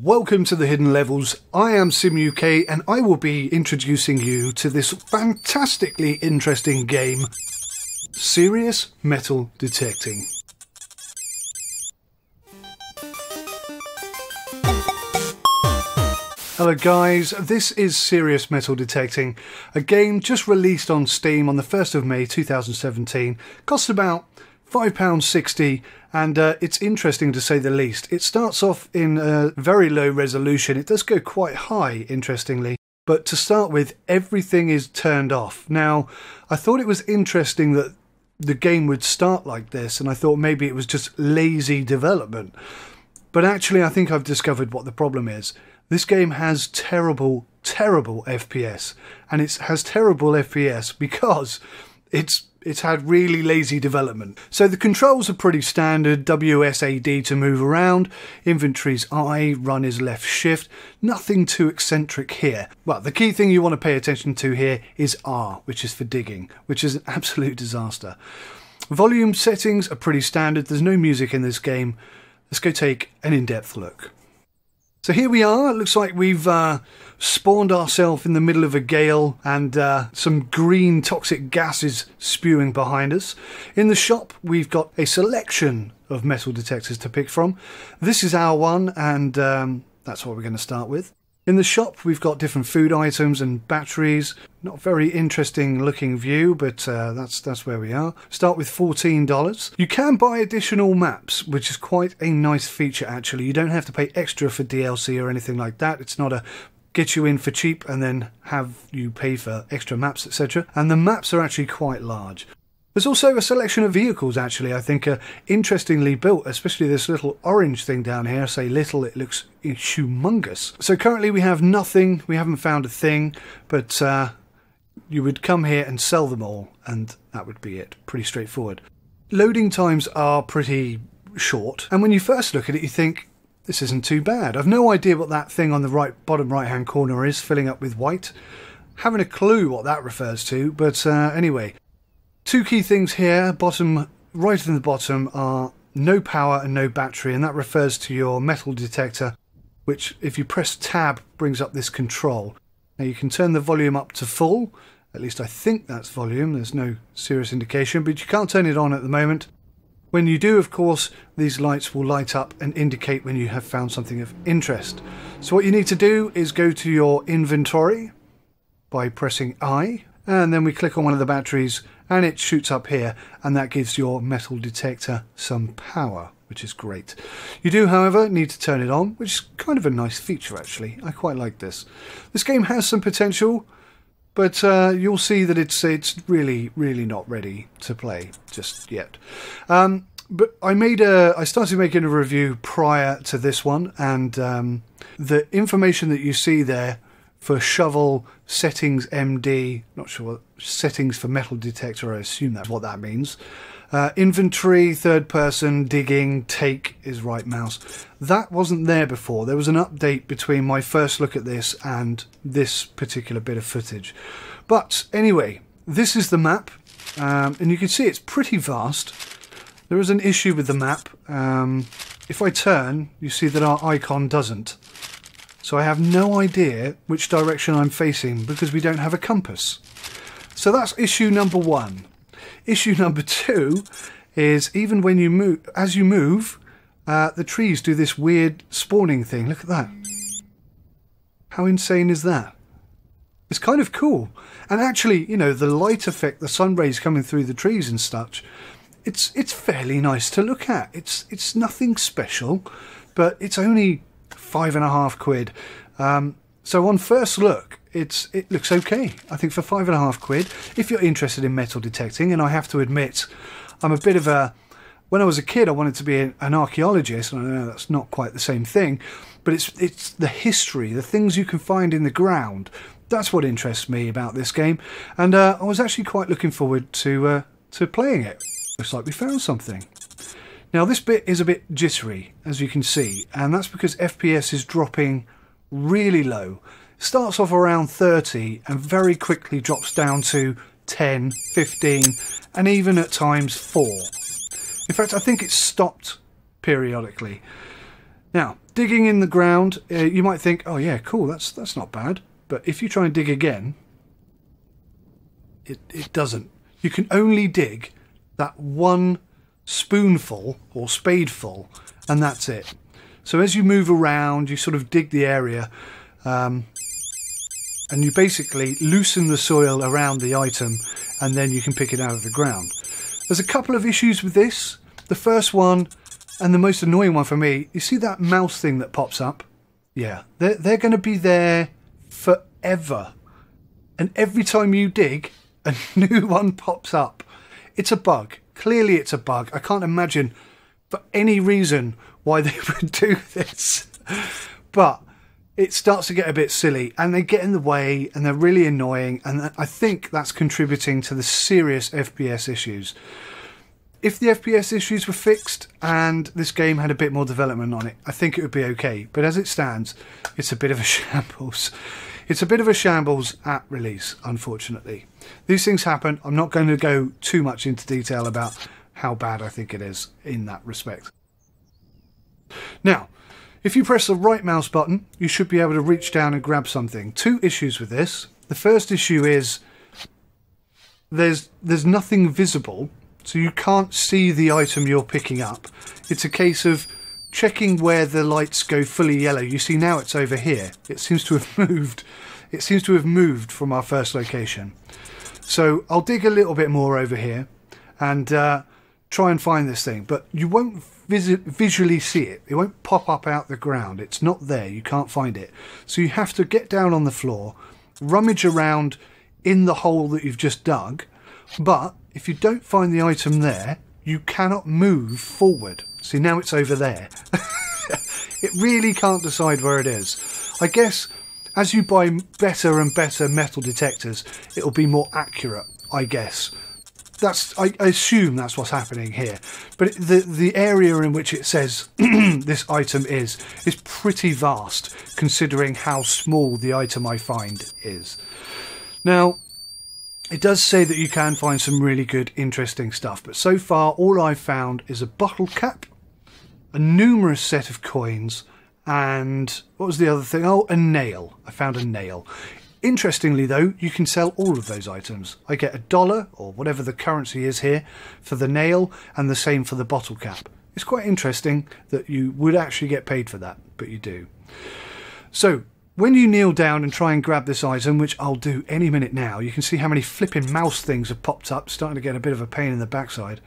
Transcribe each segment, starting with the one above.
Welcome to the Hidden Levels. I am SimUK and I will be introducing you to this fantastically interesting game, Serious Metal Detecting. Hello guys, this is Serious Metal Detecting, a game just released on Steam on the 1st of May 2017, costs about £5.60 and it's interesting to say the least. It starts off in a very low resolution, it does go quite high interestingly, but to start with everything is turned off. Now I thought it was interesting that the game would start like this and I thought maybe it was just lazy development, but actually I think I've discovered what the problem is. This game has terrible FPS, and it has terrible FPS because it's had really lazy development. So the controls are pretty standard, WSAD to move around, inventory's I, run is left shift, nothing too eccentric here. Well, the key thing you want to pay attention to here is R, which is for digging, which is an absolute disaster. Volume settings are pretty standard, there's no music in this game. Let's go take an in-depth look. So here we are, it looks like we've spawned ourselves in the middle of a gale and some green toxic gases spewing behind us. In the shop we've got a selection of metal detectors to pick from. This is our one and that's what we're going to start with. In the shop we've got different food items and batteries. Not very interesting looking view, but that's where we are. Start with $14. You can buy additional maps, which is quite a nice feature actually. You don't have to pay extra for DLC or anything like that. It's not a get you in for cheap and then have you pay for extra maps, etc. And the maps are actually quite large. There's also a selection of vehicles actually I think are interestingly built, especially this little orange thing down here. I say little, it looks humongous. So currently we have nothing, we haven't found a thing, but you would come here and sell them all and that would be it. Pretty straightforward. Loading times are pretty short and when you first look at it you think this isn't too bad. I've no idea what that thing on the bottom right hand corner is filling up with white. Haven't a clue what that refers to, but anyway. Two key things here, right in the bottom are no power and no battery, and that refers to your metal detector, which if you press tab brings up this control. Now you can turn the volume up to full, at least I think that's volume, there's no serious indication, but you can't turn it on at the moment. When you do, of course, these lights will light up and indicate when you have found something of interest. So what you need to do is go to your inventory by pressing I, and then we click on one of the batteries and it shoots up here and that gives your metal detector some power, which is great. You do, however, need to turn it on, which is kind of a nice feature actually. I quite like this. This game has some potential, but you'll see that it's really not ready to play just yet. But I started making a review prior to this one, and the information that you see there for shovel settings MD, not sure what settings for metal detector, I assume that's what that means. Inventory, third person, digging, take is right mouse. That wasn't there before. There was an update between my first look at this and this particular bit of footage. But anyway, this is the map, and you can see it's pretty vast. There is an issue with the map. If I turn, you see that our icon doesn't. So I have no idea which direction I'm facing because we don't have a compass. So that's issue number one. Issue number two is even when you move, as you move, the trees do this weird spawning thing. Look at that. How insane is that? It's kind of cool. And actually, you know, the light effect, the sun rays coming through the trees and such, it's fairly nice to look at. It's nothing special, but it's only £5.50. So on first look, it looks okay. I think for £5.50, if you're interested in metal detecting, and I have to admit, I'm a bit of a... When I was a kid, I wanted to be an archaeologist, and I know that's not quite the same thing, but it's the history, the things you can find in the ground. That's what interests me about this game, and I was actually quite looking forward to playing it. Looks like we found something. Now this bit is a bit jittery, as you can see, and that's because FPS is dropping really low. It starts off around 30 and very quickly drops down to 10, 15 and even at times 4. In fact, I think it's stopped periodically. Now, Digging in the ground, you might think, oh yeah, cool, that's not bad. But if you try and dig again, it doesn't. You can only dig that one spoonful or spadeful, and that's it. So as you move around, you sort of dig the area, and you basically loosen the soil around the item, and then you can pick it out of the ground. There's a couple of issues with this. The first one, and the most annoying one for me, you see that mouse thing that pops up? Yeah, they're going to be there forever. And every time you dig, a new one pops up. It's a bug. Clearly it's a bug. I can't imagine for any reason why they would do this. But it starts to get a bit silly, and they get in the way, and they're really annoying, and I think that's contributing to the serious FPS issues. If the FPS issues were fixed and this game had a bit more development on it, I think it would be okay. But as it stands, it's a bit of a shambles. It's a bit of a shambles at release, unfortunately. These things happen. I'm not going to go too much into detail about how bad I think it is in that respect. Now, if you press the right mouse button, you should be able to reach down and grab something. Two issues with this. The first issue is there's nothing visible. So you can't see the item you're picking up. It's a case of checking where the lights go fully yellow. You see now it's over here. It seems to have moved. It seems to have moved from our first location. So I'll dig a little bit more over here and try and find this thing. But you won't visually see it. It won't pop up out the ground. It's not there. You can't find it. So you have to get down on the floor, rummage around in the hole that you've just dug. But if you don't find the item there, you cannot move forward. See, now it's over there. It really can't decide where it is. I guess as you buy better and better metal detectors, it'll be more accurate, I guess. I assume that's what's happening here. But the area in which it says this item is pretty vast, considering how small the item I find is. Now, it does say that you can find some really good, interesting stuff, but so far all I've found is a bottle cap, a numerous set of coins, and what was the other thing? Oh, a nail. I found a nail. Interestingly though, you can sell all of those items. I get $1, or whatever the currency is here, for the nail, and the same for the bottle cap. It's quite interesting that you would actually get paid for that, but you do. So, when you kneel down and try and grab this item, which I'll do any minute now, you can see how many flipping mouse things have popped up, starting to get a bit of a pain in the backside.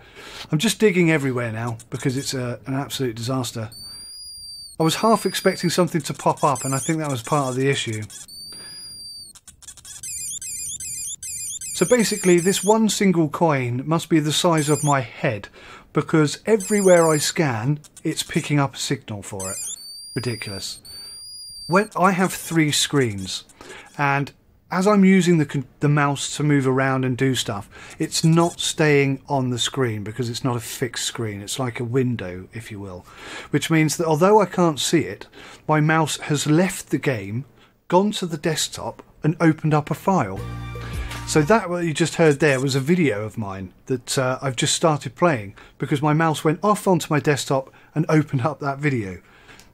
I'm just digging everywhere now because it's an absolute disaster. I was half expecting something to pop up, and I think that was part of the issue. So basically, this one single coin must be the size of my head, because everywhere I scan, it's picking up a signal for it. Ridiculous. When I have 3 screens, and as I'm using the mouse to move around and do stuff, it's not staying on the screen because it's not a fixed screen. It's like a window, if you will, which means that although I can't see it, my mouse has left the game, gone to the desktop and opened up a file. So that what you just heard there was a video of mine that I've just started playing because my mouse went off onto my desktop and opened up that video.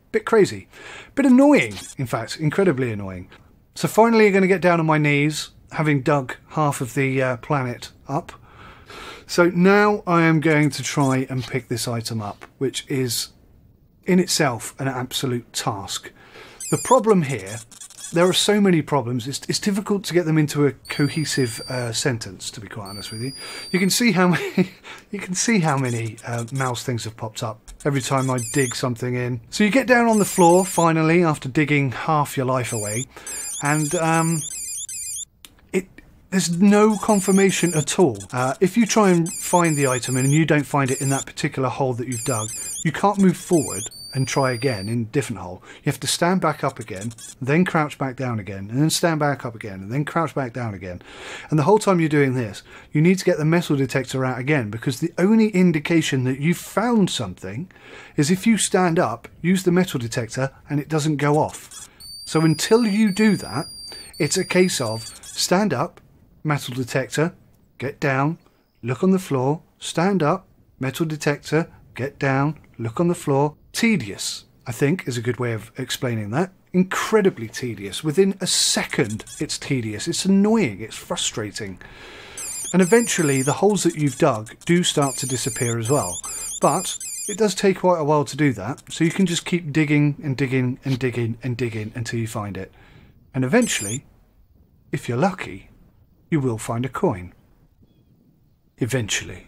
Bit crazy, bit annoying, in fact, incredibly annoying. So finally I'm going to get down on my knees, having dug half of the planet up. So now I am going to try and pick this item up, which is in itself an absolute task. The problem here, there are so many problems, it's difficult to get them into a cohesive sentence, to be quite honest with you. You can see how many mouse things have popped up every time I dig something in. So you get down on the floor finally after digging half your life away, and there's no confirmation at all. If you try and find the item and you don't find it in that particular hole that you've dug, you can't move forward and try again in a different hole. You have to stand back up again, then crouch back down again, and then stand back up again, and then crouch back down again. And the whole time you're doing this, you need to get the metal detector out again, because the only indication that you've found something is if you stand up, use the metal detector, and it doesn't go off. So until you do that, it's a case of stand up, metal detector, get down, look on the floor, stand up, metal detector, get down, look on the floor. Tedious, I think, is a good way of explaining that. Incredibly tedious. Within a second, it's tedious. It's annoying. It's frustrating. And eventually, the holes that you've dug do start to disappear as well. But it does take quite a while to do that. So you can just keep digging and digging and digging and digging until you find it. And eventually, if you're lucky, you will find a coin. Eventually.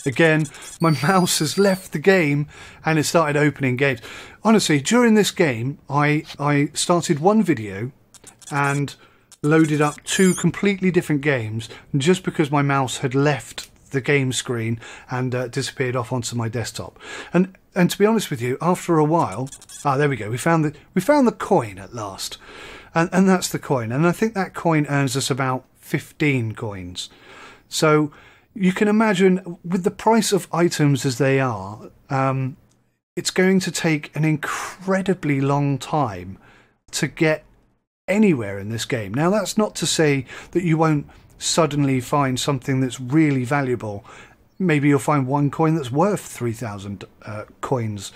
Again, my mouse has left the game and it started opening games. Honestly, during this game, I started one video and loaded up 2 completely different games just because my mouse had left the game screen and disappeared off onto my desktop. And to be honest with you, after a while, there we go. We found the coin at last, and that's the coin. And I think that coin earns us about 15 coins. So you can imagine, with the price of items as they are, it's going to take an incredibly long time to get anywhere in this game. Now, that's not to say that you won't suddenly find something that's really valuable. Maybe you'll find one coin that's worth 3,000 coins.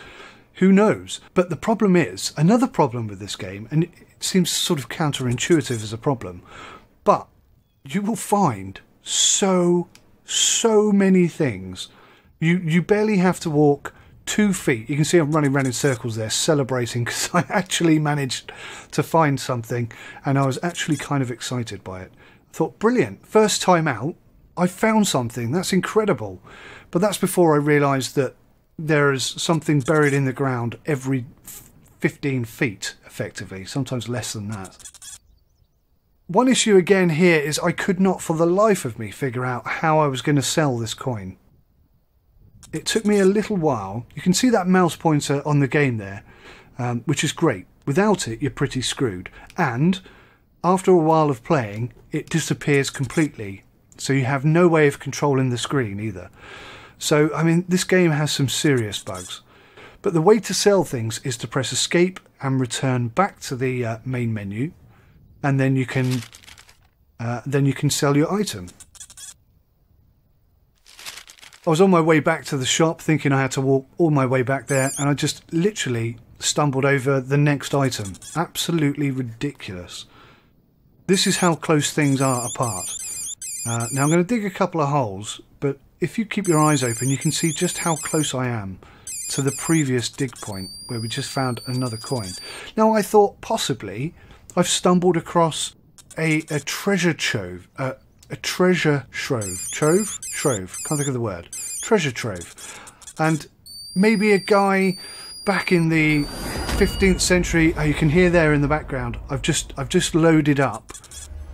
Who knows? But the problem is, another problem with this game, and it seems sort of counterintuitive as a problem, but you will find so many things. You barely have to walk 2 feet. You can see I'm running around in circles there, celebrating because I actually managed to find something, and I was actually kind of excited by it. I thought, brilliant, first time out, I found something. That's incredible. But that's before I realised that there is something buried in the ground every 15 feet, effectively, sometimes less than that. One issue again here is I could not for the life of me figure out how I was going to sell this coin. It took me a little while. You can see that mouse pointer on the game there, which is great. Without it, you're pretty screwed. And after a while of playing, it disappears completely. So you have no way of controlling the screen either. So, I mean, this game has some serious bugs. But the way to sell things is to press escape and return back to the main menu. And then you can sell your item. I was on my way back to the shop thinking I had to walk all my way back there, and I just literally stumbled over the next item. Absolutely ridiculous. This is how close things are apart. Now I'm going to dig a couple of holes, but if you keep your eyes open you can see just how close I am to the previous dig point where we just found another coin. Now I thought possibly I've stumbled across a treasure trove. A treasure trove. Trove? Can't think of the word. Treasure trove. And maybe a guy back in the 15th century, you can hear there in the background, I've just loaded up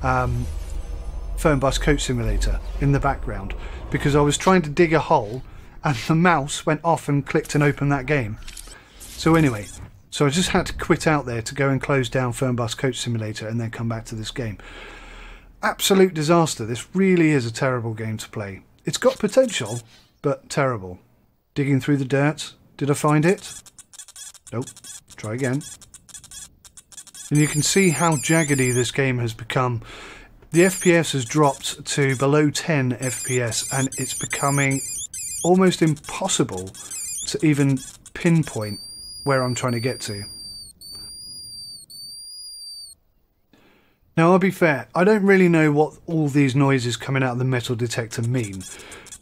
Basko Coat Simulator in the background because I was trying to dig a hole and the mouse went off and clicked and opened that game. So anyway, so I just had to quit out there to go and close down Basko Coat Simulator and then come back to this game. Absolute disaster. This really is a terrible game to play. It's got potential, but terrible. Digging through the dirt. Did I find it? Nope. Try again. And you can see how jaggedy this game has become. The FPS has dropped to below 10 FPS and it's becoming almost impossible to even pinpoint where I'm trying to get to. Now, I'll be fair, I don't really know what all these noises coming out of the metal detector mean,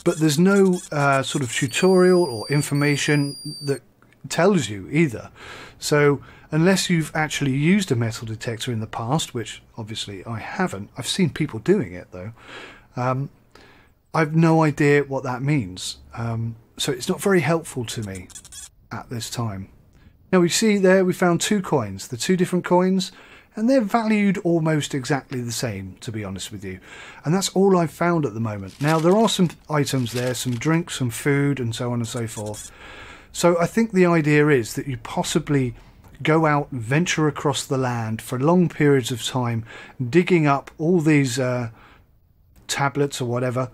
but there's no sort of tutorial or information that tells you either. So unless you've actually used a metal detector in the past, which obviously I haven't, I've seen people doing it though, I've no idea what that means. So it's not very helpful to me at this time. Now we see there we found 2 coins, the 2 different coins, and they're valued almost exactly the same, to be honest with you. And that's all I've found at the moment. Now, there are some items there, some drinks, some food, and so on and so forth. So I think the idea is that you possibly go out, venture across the land for long periods of time, digging up all these tablets or whatever,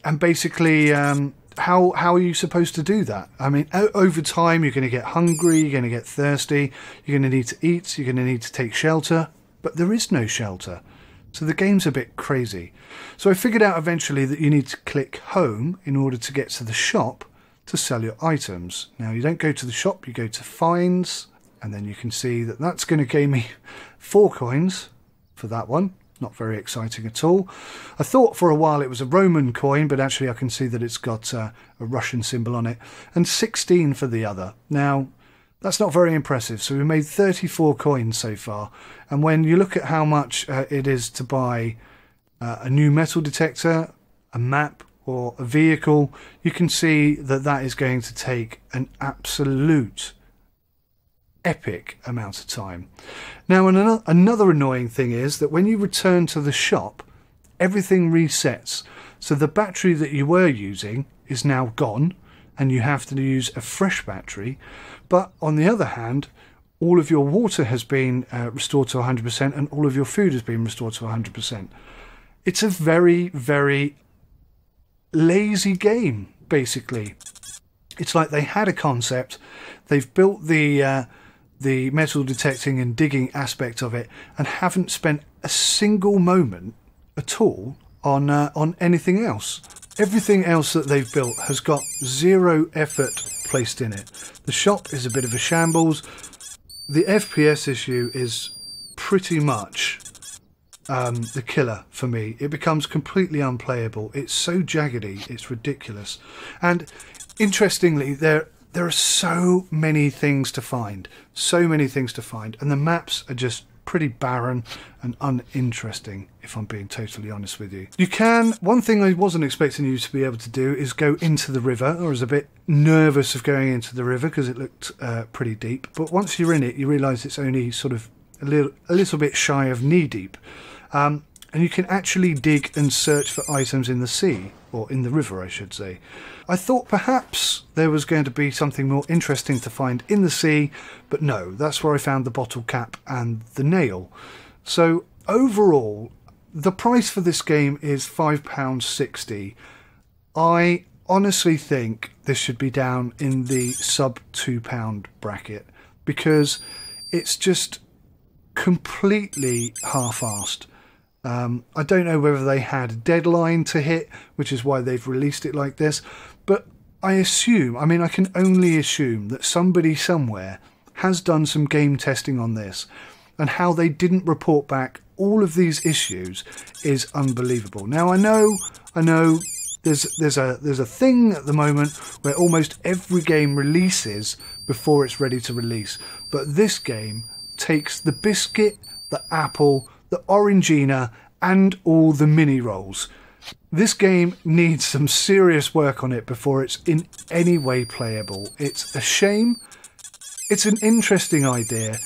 And basically, how are you supposed to do that? I mean, over time, you're going to get hungry, you're going to get thirsty, you're going to need to eat, you're going to need to take shelter, but there is no shelter. So the game's a bit crazy. So I figured out eventually that you need to click home in order to get to the shop to sell your items. Now, you don't go to the shop, you go to finds, and then you can see that that's going to give me 4 coins for that one. Not very exciting at all. I thought for a while it was a Roman coin, but actually I can see that it's got a Russian symbol on it. And 16 for the other. Now, that's not very impressive. So we made 34 coins so far. And when you look at how much it is to buy a new metal detector, a map, or a vehicle, you can see that that is going to take an absolute epic amount of time. Now, another annoying thing is that when you return to the shop, everything resets. So the battery that you were using is now gone, and you have to use a fresh battery. But on the other hand, all of your water has been restored to 100%, and all of your food has been restored to 100%. It's a very, very lazy game, basically. It's like they had a concept, they've built the metal detecting and digging aspect of it, and haven't spent a single moment at all on anything else. Everything else that they've built has got zero effort placed in it. The shop is a bit of a shambles. The FPS issue is pretty much the killer for me. It becomes completely unplayable. It's so jaggedy, it's ridiculous. And interestingly, there are so many things to find. So many things to find. And the maps are just pretty barren and uninteresting, if I'm being totally honest with you. You can, one thing I wasn't expecting you to be able to do is go into the river. I was a bit nervous of going into the river because it looked pretty deep. But once you're in it, you realise it's only sort of a little bit shy of knee deep. And you can actually dig and search for items in the sea, or in the river I should say. I thought perhaps there was going to be something more interesting to find in the sea, but no, that's where I found the bottle cap and the nail. So overall, the price for this game is £5.60. I honestly think this should be down in the sub £2 bracket, because it's just completely half-assed. I don't know whether they had a deadline to hit, which is why they've released it like this, but I assume, I mean I can only assume that somebody somewhere has done some game testing on this, and how they didn't report back all of these issues is unbelievable. Now I know there's a thing at the moment where almost every game releases before it's ready to release, but this game takes the biscuit, the apple, the Orangina and all the mini rolls. This game needs some serious work on it before it's in any way playable. It's a shame. It's an interesting idea.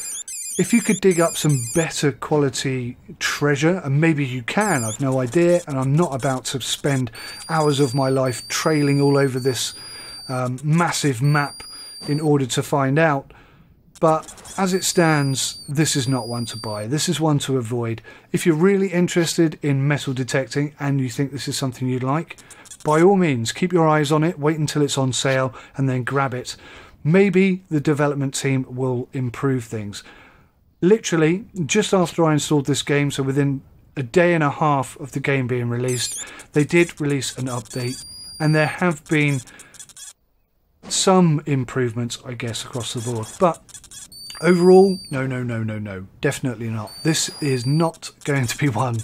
If you could dig up some better quality treasure, and maybe you can, I've no idea, and I'm not about to spend hours of my life trailing all over this massive map in order to find out. But as it stands, this is not one to buy. This is one to avoid. If you're really interested in metal detecting and you think this is something you'd like, by all means, keep your eyes on it, wait until it's on sale and then grab it. Maybe the development team will improve things. Literally, just after I installed this game, so within a day and a half of the game being released, they did release an update, and there have been some improvements, I guess, across the board. But overall, no, definitely not. This is not going to be one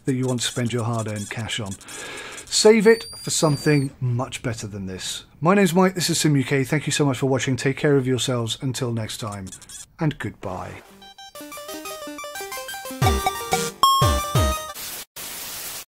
that you want to spend your hard-earned cash on. Save it for something much better than this. My name's Mike, this is Mykyta. Thank you so much for watching. Take care of yourselves until next time, and goodbye.